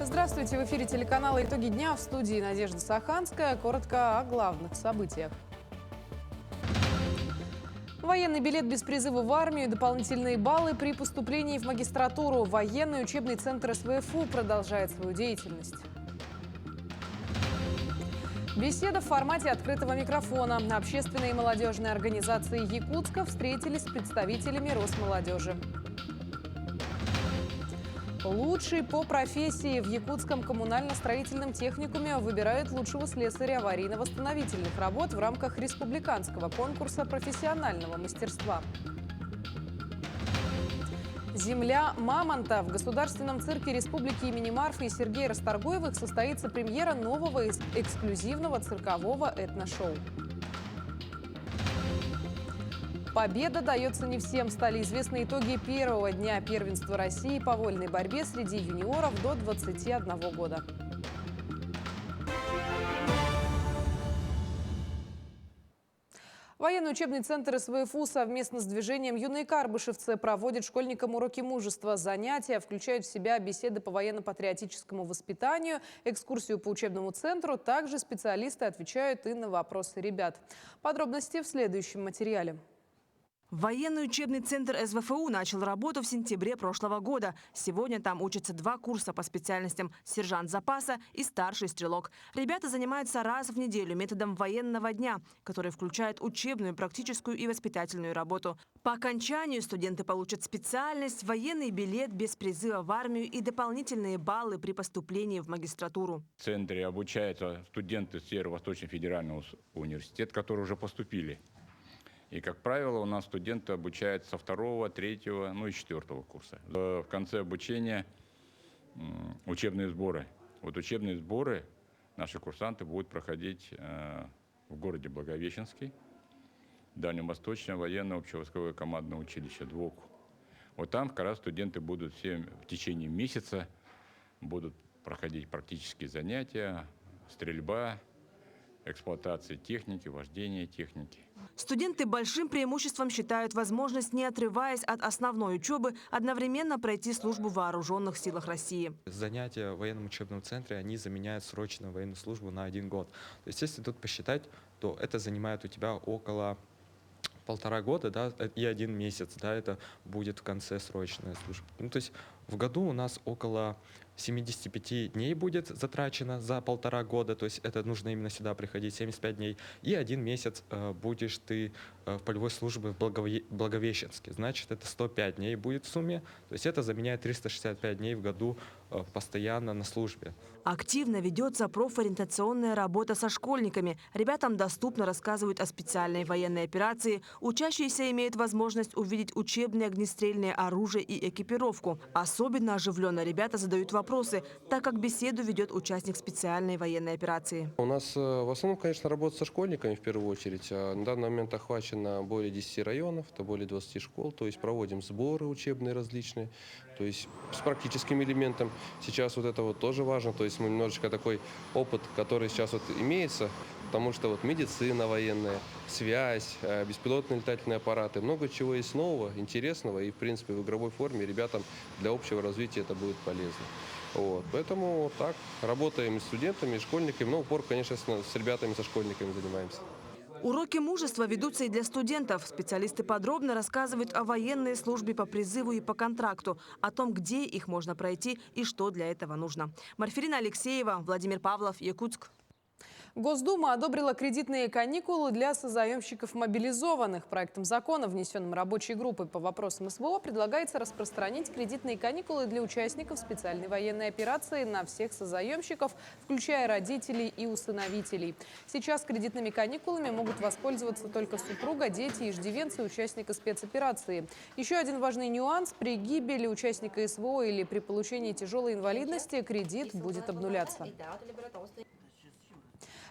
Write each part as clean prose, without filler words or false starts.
Здравствуйте, в эфире телеканала «Итоги дня», в студии Надежда Саханская. Коротко о главных событиях. Военный билет без призыва в армию, дополнительные баллы при поступлении в магистратуру. Военный учебный центр СВФУ продолжает свою деятельность. Беседа в формате открытого микрофона. Общественные и молодежные организации Якутска встретились с представителями Росмолодежи. Лучший по профессии. В Якутском коммунально-строительном техникуме выбирают лучшего слесаря аварийно-восстановительных работ в рамках республиканского конкурса профессионального мастерства. «Земля мамонта». В Государственном цирке Республики имени Марфы и Сергея Расторгуевых состоится премьера нового эксклюзивного циркового этношоу. Победа дается не всем. Стали известны итоги первого дня первенства России по вольной борьбе среди юниоров до 21 года. Военный учебный центр СВФУ совместно с движением «Юные карбышевцы» проводит школьникам уроки мужества. Занятия включают в себя беседы по военно-патриотическому воспитанию, экскурсию по учебному центру. Также специалисты отвечают и на вопросы ребят. Подробности в следующем материале. Военный учебный центр СВФУ начал работу в сентябре прошлого года. Сегодня там учатся 2 курса по специальностям – сержант запаса и старший стрелок. Ребята занимаются раз в неделю методом военного дня, который включает учебную, практическую и воспитательную работу. По окончанию студенты получат специальность, военный билет без призыва в армию и дополнительные баллы при поступлении в магистратуру. В центре обучаются студенты Северо-Восточного федерального университета, которые уже поступили. И, как правило, у нас студенты обучаются со 2-го, 3-го, ну и 4-го курса. В конце обучения учебные сборы. Вот учебные сборы наши курсанты будут проходить в городе Благовещенский, Дальневосточное военное общевойсковое командное училище ДВОК. Вот там как раз студенты будут все в течение месяца будут проходить практические занятия, стрельба, эксплуатации техники, вождения техники. Студенты большим преимуществом считают возможность, не отрываясь от основной учебы, одновременно пройти службу в вооруженных силах России. Занятия в военном учебном центре, они заменяют срочную военную службу на 1 год. То есть, если тут посчитать, то это занимает у тебя около 1,5 года, да, и 1 месяц, да, это будет в конце срочная служба. Ну, то есть в году у нас около 75 дней будет затрачено за 1,5 года, то есть это нужно именно сюда приходить, 75 дней, и 1 месяц будешь ты в полевой службе в Благовещенске, значит это 105 дней будет в сумме, то есть это заменяет 365 дней в году постоянно на службе. Активно ведется профориентационная работа со школьниками. Ребятам доступно рассказывают о специальной военной операции. Учащиеся имеют возможность увидеть учебное огнестрельное оружие и экипировку. Особенно оживленно ребята задают вопросы, так как беседу ведет участник специальной военной операции. У нас в основном, конечно, работа со школьниками в первую очередь. На данный момент охвачено более 10 районов, это более 20 школ. То есть проводим сборы учебные различные, то есть с практическим элементом. Сейчас вот это вот тоже важно, то есть мы немножечко такой опыт, который сейчас вот имеется, потому что вот медицина военная, связь, беспилотные летательные аппараты, много чего есть нового, интересного, и в принципе в игровой форме ребятам для общего развития это будет полезно. Вот. Поэтому так, работаем и с студентами, и школьниками, но упор, конечно, с ребятами, со школьниками занимаемся. Уроки мужества ведутся и для студентов. Специалисты подробно рассказывают о военной службе по призыву и по контракту, о том, где их можно пройти и что для этого нужно. Марферина Алексеева, Владимир Павлов, Якутск. Госдума одобрила кредитные каникулы для созаемщиков мобилизованных. Проектом закона, внесенным рабочей группой по вопросам СВО, предлагается распространить кредитные каникулы для участников специальной военной операции на всех созаемщиков, включая родителей и усыновителей. Сейчас кредитными каникулами могут воспользоваться только супруга, дети и иждивенцы участника спецоперации. Еще один важный нюанс – при гибели участника СВО или при получении тяжелой инвалидности кредит будет обнуляться.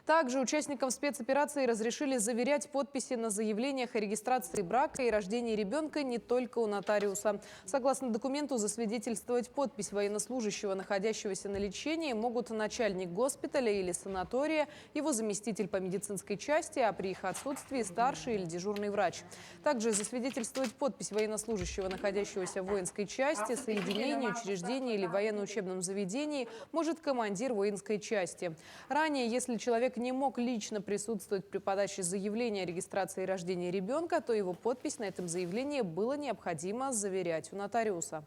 Также участникам спецоперации разрешили заверять подписи на заявлениях о регистрации брака и рождении ребенка не только у нотариуса. Согласно документу, засвидетельствовать подпись военнослужащего, находящегося на лечении, могут начальник госпиталя или санатория, его заместитель по медицинской части, а при их отсутствии старший или дежурный врач. Также засвидетельствовать подпись военнослужащего, находящегося в воинской части, соединении, учреждении или военно-учебном заведении, может командир воинской части. Ранее, если человек не мог лично присутствовать при подаче заявления о регистрации рождения ребенка, то его подпись на этом заявлении было необходимо заверять у нотариуса.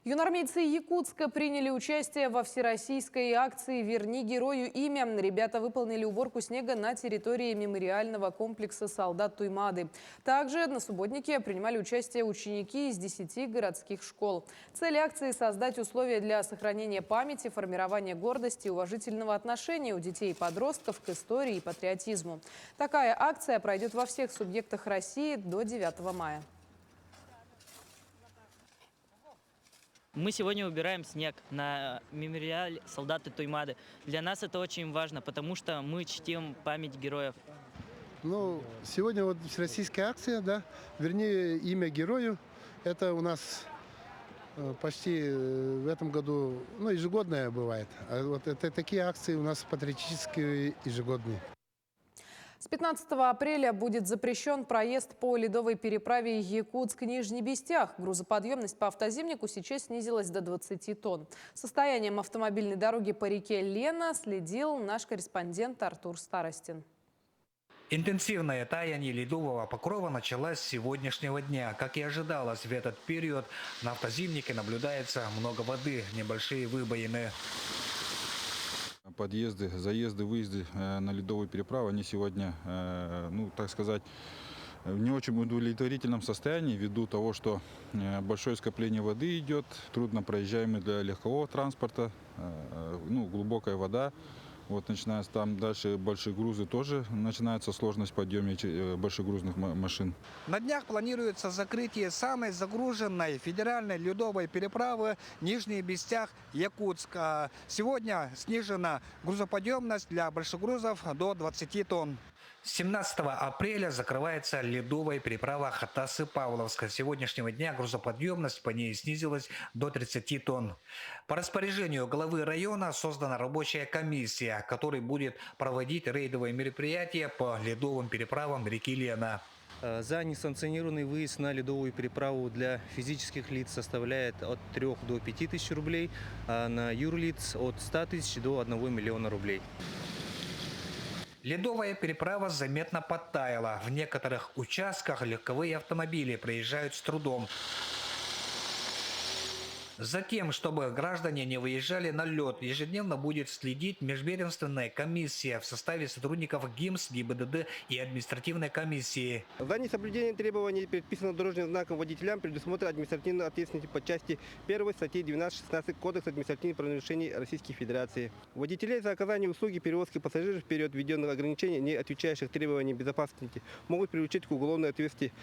Юнормейцы Якутска приняли участие во всероссийской акции «Верни герою имя». Ребята выполнили уборку снега на территории мемориального комплекса «Солдат Туймады». Также на субботнике принимали участие ученики из 10 городских школ. Цель акции – создать условия для сохранения памяти, формирования гордости и уважительного отношения у детей и подростков к истории и патриотизму. Такая акция пройдет во всех субъектах России до 9 мая. Мы сегодня убираем снег на мемориале «Солдаты Туймады». Для нас это очень важно, потому что мы чтим память героев. Ну, сегодня вот всероссийская акция, да, верни имя герою. Это у нас почти в этом году, ну, ежегодная бывает. А вот это такие акции у нас патриотические ежегодные. С 15 апреля будет запрещен проезд по ледовой переправе Якутск-Нижний Бестях. Грузоподъемность по автозимнику сейчас снизилась до 20 тонн. Состоянием автомобильной дороги по реке Лена следил наш корреспондент Артур Старостин. Интенсивное таяние ледового покрова началось с сегодняшнего дня. Как и ожидалось, в этот период на автозимнике наблюдается много воды, небольшие выбоины. Подъезды, заезды, выезды на ледовую переправу, они сегодня, ну, так сказать, в не очень удовлетворительном состоянии, ввиду того, что большое скопление воды идет, трудно проезжаемый для легкового транспорта, ну, глубокая вода. Вот, начиная там дальше большие грузы, тоже начинается сложность подъема большегрузных машин. На днях планируется закрытие самой загруженной федеральной ледовой переправы Нижний Бестях, Якутск. Сегодня снижена грузоподъемность для большегрузов до 20 тонн. С 17 апреля закрывается ледовая переправа Хатасы-Павловска. С сегодняшнего дня грузоподъемность по ней снизилась до 30 тонн. По распоряжению главы района создана рабочая комиссия, которая будет проводить рейдовые мероприятия по ледовым переправам реки Лена. За несанкционированный выезд на ледовую переправу для физических лиц составляет от 3 до 5 тысяч рублей, а на юрлиц от 100 тысяч до 1 миллиона рублей. Ледовая переправа заметно подтаяла. В некоторых участках легковые автомобили проезжают с трудом. Затем, чтобы граждане не выезжали на лед, ежедневно будет следить межведомственная комиссия в составе сотрудников ГИМС, ГИБДД и административной комиссии. За несоблюдение требований, предписанных дорожным знаком водителям, предусмотрена административная ответственность по части 1 статьи 12-16 Кодекса административных правонарушений Российской Федерации. Водителей за оказание услуги перевозки пассажиров в период введенных ограничений, не отвечающих требованиям безопасности, могут привлечь к уголовной ответственности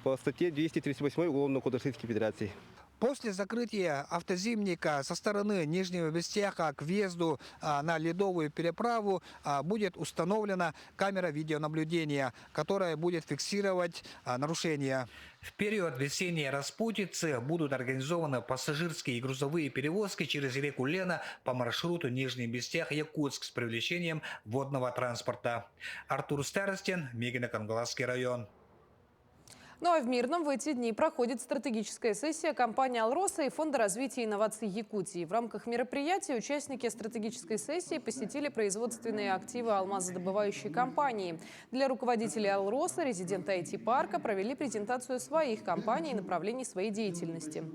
по статье 238 Уголовного кодекса Российской Федерации. После закрытия автозимника со стороны Нижнего Бестяха к въезду на ледовую переправу будет установлена камера видеонаблюдения, которая будет фиксировать нарушения. В период весенней распутицы будут организованы пассажирские и грузовые перевозки через реку Лена по маршруту Нижний Бестях-Якутск с привлечением водного транспорта. Артур Старостин, Мегино-Кангаласский район. Ну а в Мирном в эти дни проходит стратегическая сессия компании «Алроса» и Фонда развития и инноваций Якутии. В рамках мероприятия участники стратегической сессии посетили производственные активы алмазодобывающей компании. Для руководителей «Алроса» резиденты IT-парка провели презентацию своих компаний и направлений своей деятельности.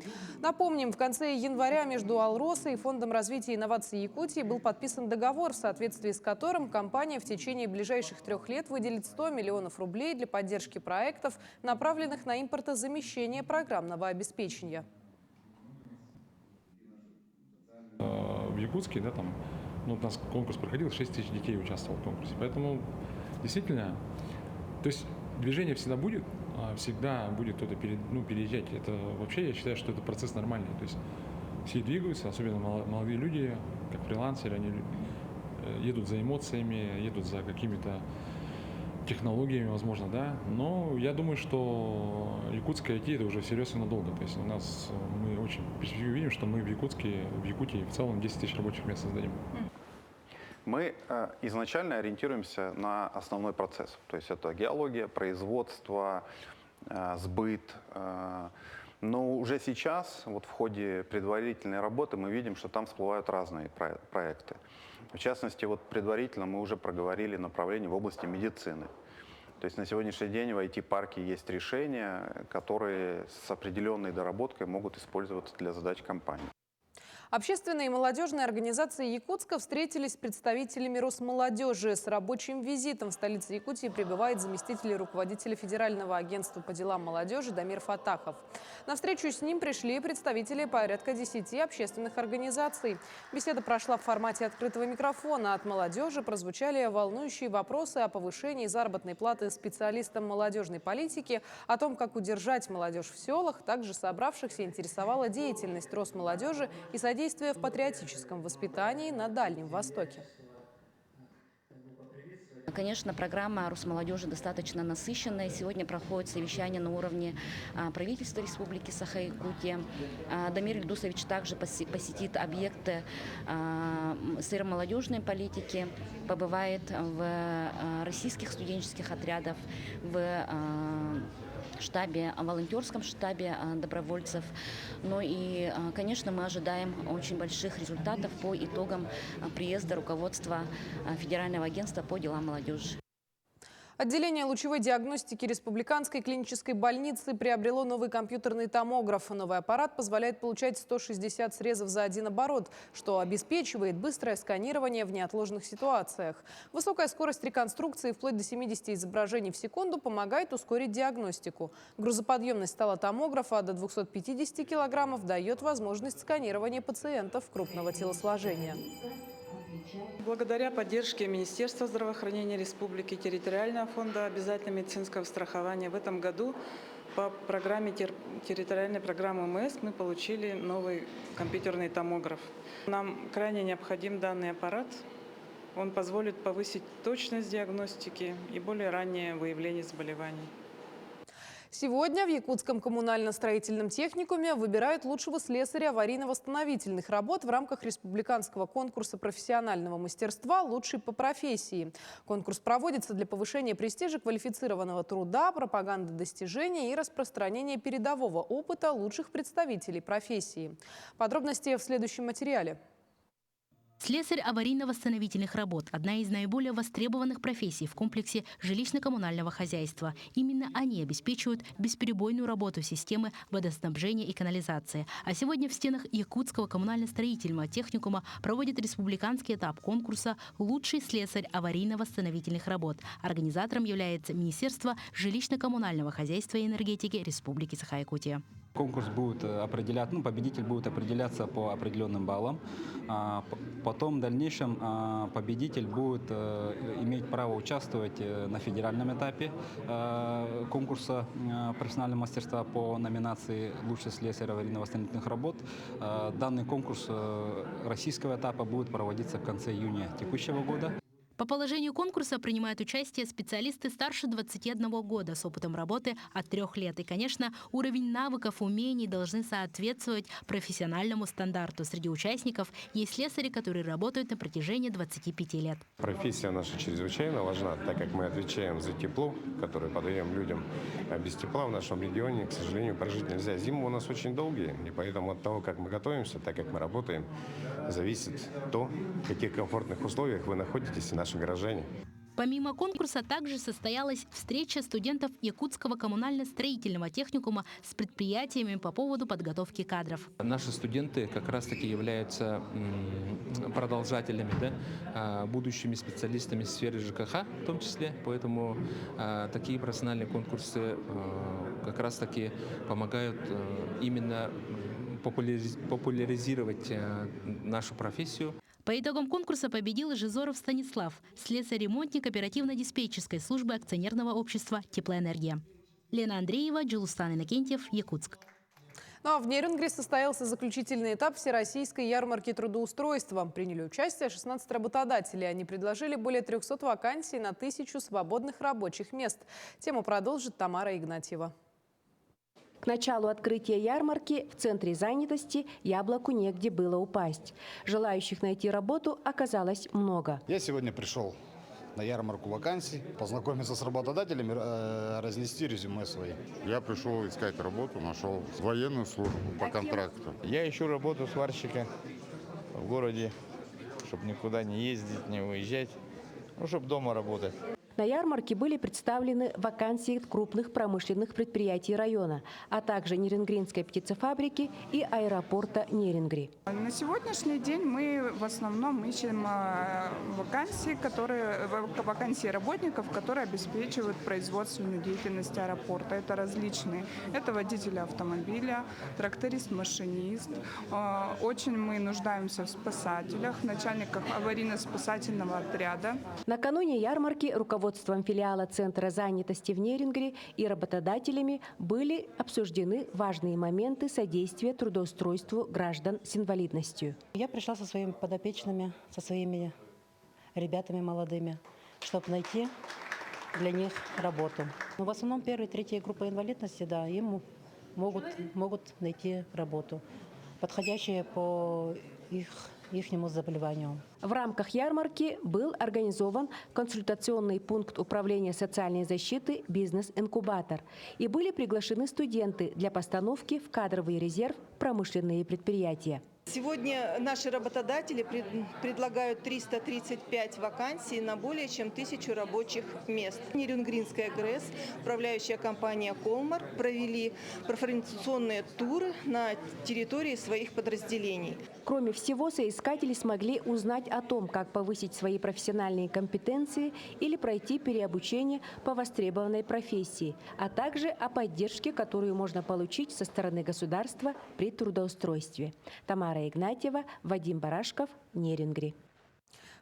Напомним, в конце января между «Алроса» и Фондом развития и инноваций Якутии был подписан договор, в соответствии с которым компания в течение ближайших 3 лет выделит 100 миллионов рублей для поддержки проектов, направленных на импортозамещение программного обеспечения. В Якутске, да, там, ну, у нас конкурс проходил, 6 тысяч детей участвовало в конкурсе. Поэтому действительно, то есть движение всегда будет кто-то переезжать. Это вообще, я считаю, что это процесс нормальный. То есть все двигаются, особенно молодые люди, как фрилансеры, они едут за эмоциями, едут за какими-то технологиями, возможно, да. Но я думаю, что якутское IT это уже всерьез и надолго. То есть у нас мы очень в перспективе видим, что мы в Якутии в целом 10 тысяч рабочих мест создадим. Мы изначально ориентируемся на основной процесс. То есть это геология, производство, сбыт. Но уже сейчас, вот в ходе предварительной работы, мы видим, что там всплывают разные проекты. В частности, вот предварительно мы уже проговорили направление в области медицины. То есть на сегодняшний день в IT-парке есть решения, которые с определенной доработкой могут использоваться для задач компании. Общественные и молодежные организации Якутска встретились с представителями Росмолодежи. С рабочим визитом в столице Якутии прибывает заместитель руководителя Федерального агентства по делам молодежи Дамир Фатахов. На встречу с ним пришли представители порядка 10 общественных организаций. Беседа прошла в формате открытого микрофона. От молодежи прозвучали волнующие вопросы о повышении заработной платы специалистам молодежной политики, о том, как удержать молодежь в селах. Также собравшихся интересовала деятельность Росмолодежи и содействие в патриотическом воспитании на Дальнем Востоке. Конечно, программа Росмолодежи достаточно насыщенная. Сегодня проходит совещание на уровне правительства Республики Саха-Якутия. Дамир Ильдусович также посетит объекты сферы молодежной политики, побывает в российских студенческих отрядах, в волонтерском штабе добровольцев. Ну и, конечно, мы ожидаем очень больших результатов по итогам приезда руководства Федерального агентства по делам молодежи. Отделение лучевой диагностики Республиканской клинической больницы приобрело новый компьютерный томограф. Новый аппарат позволяет получать 160 срезов за один оборот, что обеспечивает быстрое сканирование в неотложных ситуациях. Высокая скорость реконструкции вплоть до 70 изображений в секунду помогает ускорить диагностику. Грузоподъемность стола томографа до 250 килограммов дает возможность сканирования пациентов крупного телосложения. Благодаря поддержке Министерства здравоохранения Республики, Территориального фонда обязательного медицинского страхования в этом году по программе территориальной программы МС мы получили новый компьютерный томограф. Нам крайне необходим данный аппарат. Он позволит повысить точность диагностики и более раннее выявление заболеваний. Сегодня в Якутском коммунально-строительном техникуме выбирают лучшего слесаря аварийно-восстановительных работ в рамках республиканского конкурса профессионального мастерства «Лучший по профессии». Конкурс проводится для повышения престижа квалифицированного труда, пропаганды достижений и распространения передового опыта лучших представителей профессии. Подробности в следующем материале. Слесарь аварийно-восстановительных работ – одна из наиболее востребованных профессий в комплексе жилищно-коммунального хозяйства. Именно они обеспечивают бесперебойную работу системы водоснабжения и канализации. А сегодня в стенах Якутского коммунально-строительного техникума проводит республиканский этап конкурса «Лучший слесарь аварийно-восстановительных работ». Организатором является Министерство жилищно-коммунального хозяйства и энергетики Республики Саха-Якутия. Конкурс будет определяться, победитель будет определяться по определенным баллам. Потом в дальнейшем победитель будет иметь право участвовать на федеральном этапе конкурса профессионального мастерства по номинации «Лучший слесарь аварийно-восстановительных работ». Данный конкурс российского этапа будет проводиться в конце июня текущего года. По положению конкурса принимают участие специалисты старше 21 года с опытом работы от 3 лет. И, конечно, уровень навыков, умений должны соответствовать профессиональному стандарту. Среди участников есть слесари, которые работают на протяжении 25 лет. Профессия наша чрезвычайно важна, так как мы отвечаем за тепло, которое подаем людям. А без тепла в нашем регионе, к сожалению, прожить нельзя. Зимы у нас очень долгие, и поэтому от того, как мы готовимся, так как мы работаем, зависит то, в каких комфортных условиях вы находитесь и наши горожане. Помимо конкурса также состоялась встреча студентов Якутского коммунально-строительного техникума с предприятиями по поводу подготовки кадров. Наши студенты как раз-таки являются продолжателями, будущими специалистами в сфере ЖКХ в том числе. Поэтому такие профессиональные конкурсы как раз-таки помогают именно популяризировать нашу профессию. По итогам конкурса победил Жизоров Станислав, слесарь-ремонтник оперативно-диспетчерской службы акционерного общества «Теплоэнергия». Лена Андреева, Джулустан Иннокентьев, Якутск. Ну а в Нерюнгри состоялся заключительный этап всероссийской ярмарки трудоустройства. Приняли участие 16 работодателей. Они предложили более 300 вакансий на 1000 свободных рабочих мест. Тему продолжит Тамара Игнатьева. К началу открытия ярмарки в центре занятости яблоку негде было упасть. Желающих найти работу оказалось много. Я сегодня пришел на ярмарку вакансий, познакомиться с работодателями, разнести резюме свои. Я пришел искать работу, нашел военную службу по контракту. Я ищу работу сварщика в городе, чтобы никуда не ездить, не уезжать, чтобы дома работать. На ярмарке были представлены вакансии крупных промышленных предприятий района, а также Нерюнгринской птицефабрики и аэропорта Нерюнгри. На сегодняшний день мы в основном ищем вакансии работников, которые обеспечивают производственную деятельность аэропорта. Это различные. Это водители автомобиля, тракторист, машинист. Очень мы нуждаемся в спасателях, начальниках аварийно-спасательного отряда. Накануне ярмарки руководством филиала Центра занятости в Нерюнгри и работодателями были обсуждены важные моменты содействия трудоустройству граждан с инвалидностью. Я пришла со своими подопечными, со своими ребятами молодыми, чтобы найти для них работу. Но в основном первая и третья группа инвалидности, да, им могут найти работу, подходящую по ихнему заболеванию. В рамках ярмарки был организован консультационный пункт управления социальной защиты «Бизнес-инкубатор» и были приглашены студенты для постановки в кадровый резерв промышленные предприятия. Сегодня наши работодатели предлагают 335 вакансий на более чем 1000 рабочих мест. Нерюнгринская ГРЭС, управляющая компания «Колмар» провели профориентационные туры на территории своих подразделений. Кроме всего, соискатели смогли узнать о том, как повысить свои профессиональные компетенции или пройти переобучение по востребованной профессии, а также о поддержке, которую можно получить со стороны государства при трудоустройстве. Тамара Игнатьева, Вадим Барашков, Нерюнгри.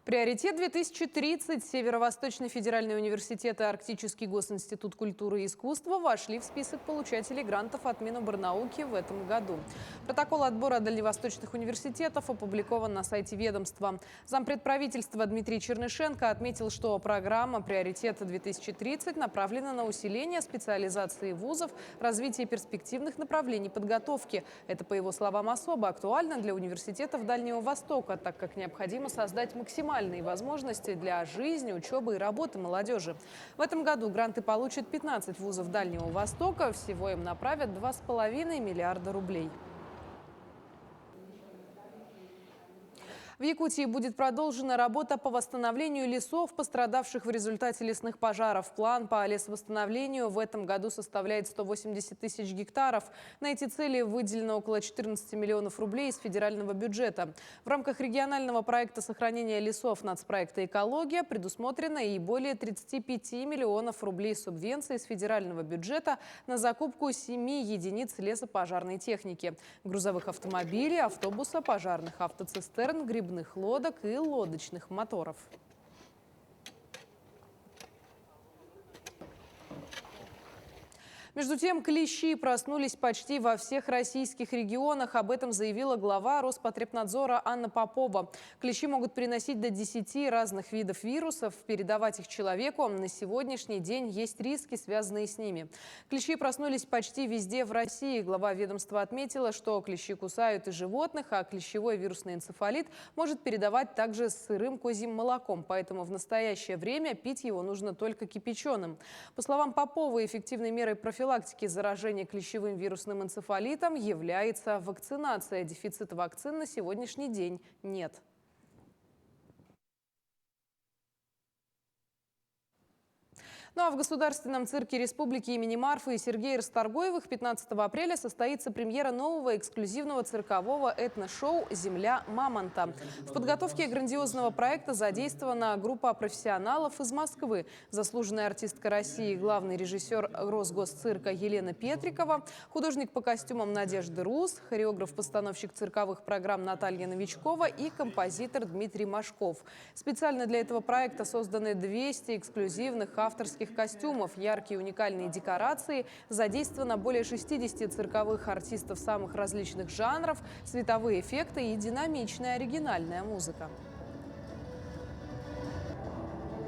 Приоритет 2030. Северо-Восточный федеральный университет и Арктический госинститут культуры и искусства вошли в список получателей грантов от Миноборнауки в этом году. Протокол отбора дальневосточных университетов опубликован на сайте ведомства. Зампред правительства Дмитрий Чернышенко отметил, что программа «Приоритет 2030» направлена на усиление специализации вузов, развитие перспективных направлений подготовки. Это, по его словам, особо актуально для университетов Дальнего Востока, так как необходимо создать максимальные возможности для жизни, учебы и работы молодежи. В этом году гранты получат 15 вузов Дальнего Востока. Всего им направят 2,5 миллиарда рублей. В Якутии будет продолжена работа по восстановлению лесов, пострадавших в результате лесных пожаров. План по лесовосстановлению в этом году составляет 180 тысяч гектаров. На эти цели выделено около 14 миллионов рублей из федерального бюджета. В рамках регионального проекта сохранения лесов нацпроекта «Экология» предусмотрено и более 35 миллионов рублей субвенций из федерального бюджета на закупку 7 единиц лесопожарной техники – грузовых автомобилей, автобуса, пожарных автоцистерн, грибных лодок и лодочных моторов. Между тем, клещи проснулись почти во всех российских регионах. Об этом заявила глава Роспотребнадзора Анна Попова. Клещи могут переносить до 10 разных видов вирусов. Передавать их человеку на сегодняшний день есть риски, связанные с ними. Клещи проснулись почти везде в России. Глава ведомства отметила, что клещи кусают и животных, а клещевой вирусный энцефалит может передавать также с сырым козьим молоком. Поэтому в настоящее время пить его нужно только кипяченым. По словам Поповой, эффективной мерой профилактики заражения клещевым вирусным энцефалитом является вакцинация. Дефицита вакцин на сегодняшний день нет. Ну а в Государственном цирке Республики имени Марфы и Сергея Расторгуевых 15 апреля состоится премьера нового эксклюзивного циркового этно-шоу «Земля Мамонта». В подготовке грандиозного проекта задействована группа профессионалов из Москвы. Заслуженная артистка России, главный режиссер Росгосцирка Елена Петрикова, художник по костюмам Надежда Рус, хореограф-постановщик цирковых программ Наталья Новичкова и композитор Дмитрий Машков. Специально для этого проекта созданы 200 эксклюзивных авторских тематических костюмов, яркие уникальные декорации, задействовано более 60 цирковых артистов самых различных жанров, световые эффекты и динамичная оригинальная музыка.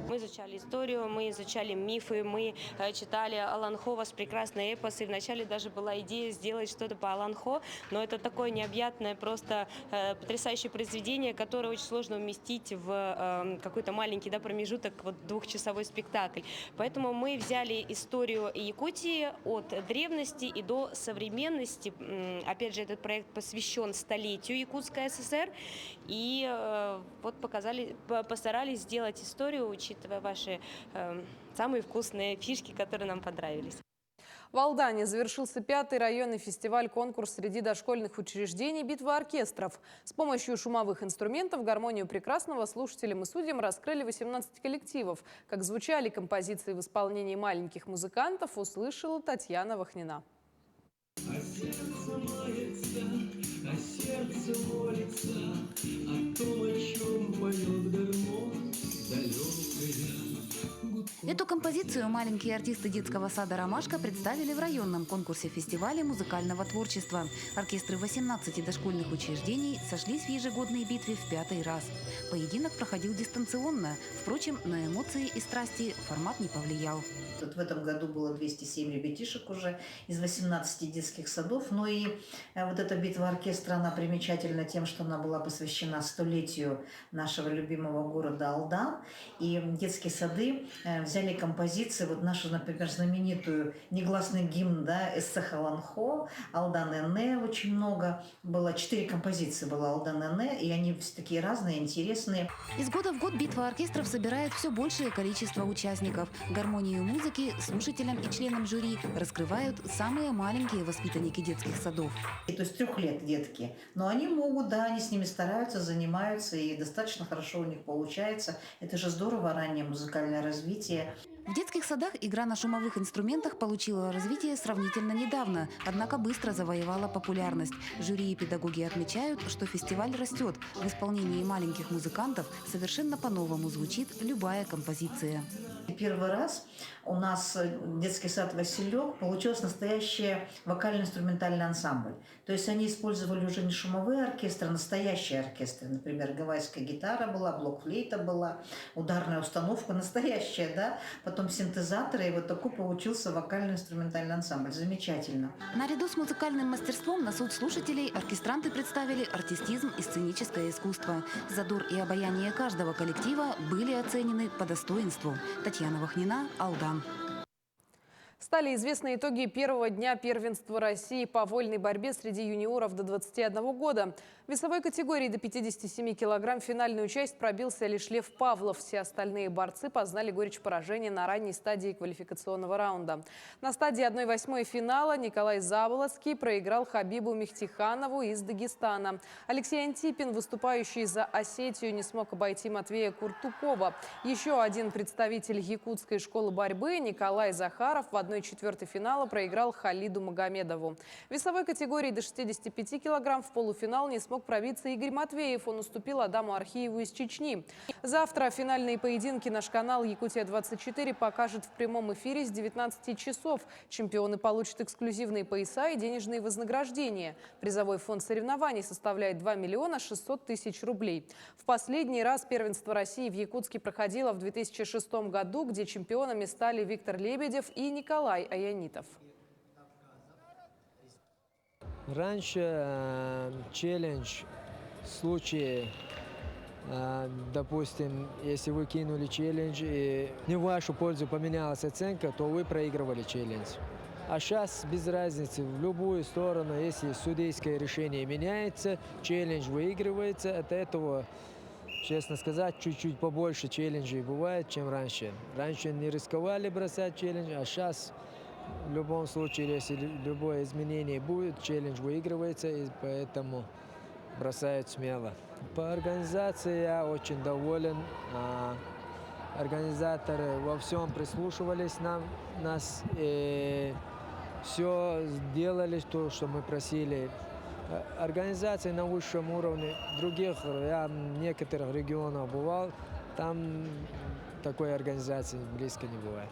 Мы изучали историю, мы изучали мифы, мы читали Алан Ховас, прекрасные эпосы. Вначале даже была идея сделать что-то по Алан Хо, но это такое необъятное, просто потрясающее произведение, которое очень сложно уместить в какой-то маленький промежуток, двухчасовой спектакль. Поэтому мы взяли историю Якутии от древности и до современности. Опять же, этот проект посвящен столетию Якутской ССР. И постарались сделать историю, учитывая ваши самые вкусные фишки, которые нам понравились. В Алдане завершился 5-й районный фестиваль-конкурс среди дошкольных учреждений «Битва оркестров». С помощью шумовых инструментов гармонию прекрасного слушателям и судьям раскрыли 18 коллективов. Как звучали композиции в исполнении маленьких музыкантов, услышала Татьяна Вахнина. А сердце мается, а сердце молится о том, о чем поет гармонь далекая. Эту композицию маленькие артисты детского сада «Ромашка» представили в районном конкурсе фестиваля музыкального творчества. Оркестры 18 дошкольных учреждений сошлись в ежегодной битве в 5-й раз. Поединок проходил дистанционно. Впрочем, на эмоции и страсти формат не повлиял. В этом году было 207 ребятишек уже из 18 детских садов. Но и вот эта битва оркестра, она примечательна тем, что она была посвящена столетию нашего любимого города Алдан. И детские сады взяли композиции, нашу, например, знаменитую негласный гимн, «Эссех Алан Хо», «Алдан Эне», очень много было, 4 композиции было «Алдан Эне», и они все такие разные, интересные. Из года в год битва оркестров собирает все большее количество участников. Гармонию музыки слушателям и членам жюри раскрывают самые маленькие воспитанники детских садов. То есть 3 лет детки. Но они могут, они с ними стараются, занимаются, и достаточно хорошо у них получается. Это же здорово, раннее музыкальное развитие. В детских садах игра на шумовых инструментах получила развитие сравнительно недавно, однако быстро завоевала популярность. Жюри и педагоги отмечают, что фестиваль растет. В исполнении маленьких музыкантов совершенно по-новому звучит любая композиция. Первый раз у нас детский сад «Василек» получился настоящий вокально-инструментальный ансамбль. То есть они использовали уже не шумовые оркестры, а настоящие оркестры. Например, гавайская гитара была, блок-флейта была, ударная установка настоящая, потом синтезаторы, и такой получился вокально-инструментальный ансамбль. Замечательно. Наряду с музыкальным мастерством на суд слушателей оркестранты представили артистизм и сценическое искусство. Задор и обаяние каждого коллектива были оценены по достоинству. Татьяна Вахнина, Алдан. Стали известны итоги первого дня первенства России по вольной борьбе среди юниоров до 21 года. В весовой категории до 57 килограмм финальную часть пробился лишь Лев Павлов. Все остальные борцы познали горечь поражения на ранней стадии квалификационного раунда. На стадии 1/8 финала Николай Заболоцкий проиграл Хабибу Мехтиханову из Дагестана. Алексей Антипин, выступающий за Осетию, не смог обойти Матвея Куртукова. Еще один представитель якутской школы борьбы Николай Захаров в 1/4 финала проиграл Халиду Магомедову. В весовой категории до 65 килограмм в полуфинал не смог пробиться Игорь Матвеев. Он уступил Адаму Архиеву из Чечни. Завтра финальные поединки наш канал «Якутия-24» покажет в прямом эфире с 19 часов. Чемпионы получат эксклюзивные пояса и денежные вознаграждения. Призовой фонд соревнований составляет 2 600 000 рублей. В последний раз первенство России в Якутске проходило в 2006 году, где чемпионами стали Виктор Лебедев и Николай Аянитов. Раньше челлендж в случае, допустим, если вы кинули челлендж и не в вашу пользу поменялась оценка, то вы проигрывали челлендж. А сейчас без разницы, в любую сторону, если судейское решение меняется, челлендж выигрывается. От этого, честно сказать, чуть-чуть побольше челленджей бывает, чем раньше. Раньше не рисковали бросать челлендж, а сейчас в любом случае, если любое изменение будет, челлендж выигрывается, и поэтому бросают смело. По организации я очень доволен. Организаторы во всем прислушивались нас и все сделали то, что мы просили. Организации на высшем уровне. Я в некоторых регионах бывал, там такой организации близко не бывает.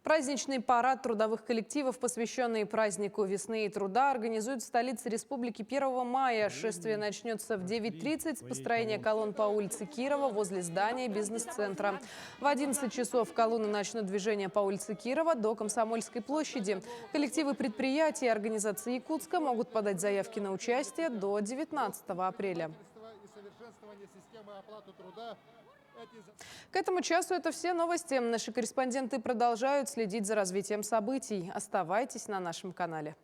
Праздничный парад трудовых коллективов, посвященный празднику весны и труда, организуют в столице республики 1 мая. Шествие начнется в 9:30 с построения колонн по улице Кирова возле здания бизнес-центра. В 11 часов колонны начнут движение по улице Кирова до Комсомольской площади. Коллективы предприятий и организаций Якутска могут подать заявки на участие до 19 апреля. К этому часу это все новости. Наши корреспонденты продолжают следить за развитием событий. Оставайтесь на нашем канале.